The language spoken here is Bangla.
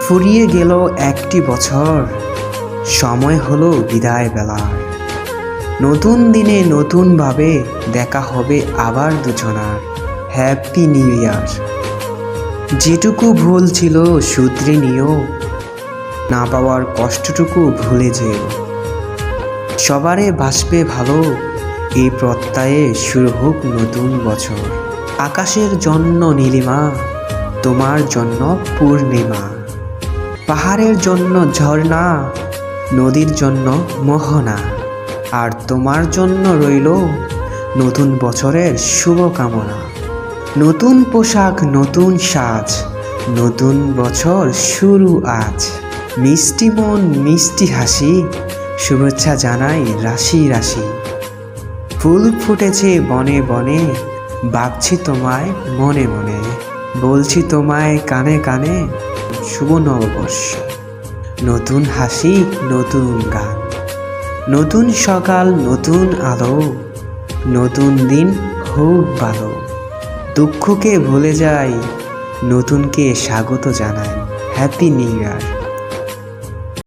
ফুরিয়ে গেল একটি বছর, সময় হলো বিদায় বেলার। নতুন দিনে নতুনভাবে দেখা হবে আবার দুজনার। Happy new year. যেটুকু ভুল ছিল শুধরে নিও, না পাওয়ার কষ্টটুকু ভুলে যেও। সবারে বাসবে ভালো, এই প্রত্যয়ে শুরু হোক নতুন বছর। আকাশের জন্য নীলিমা, তোমার জন্য পূর্ণিমা। পাহাড়ের জন্য ঝর্ণা, নদীর জন্য মোহনা। আর তোমার জন্য রইল নতুন বছরের শুভকামনা। নতুন পোশাক, নতুন সাজ, নতুন বছর শুরু আজ। মিষ্টি মন, মিষ্টি হাসি, শুভেচ্ছা জানাই রাশি রাশি। ফুল ফুটেছে বনে বনে, ভাবছি তোমায় মনে মনে। বলছি তোমায় কানে কানে, শুভ নববর্ষ। নতুন হাসি, নতুন গান, নতুন সকাল, নতুন আলো। নতুন দিন হোক ভালো। দুঃখকে ভুলে যাই, নতুনকে স্বাগত জানাই। Happy new year.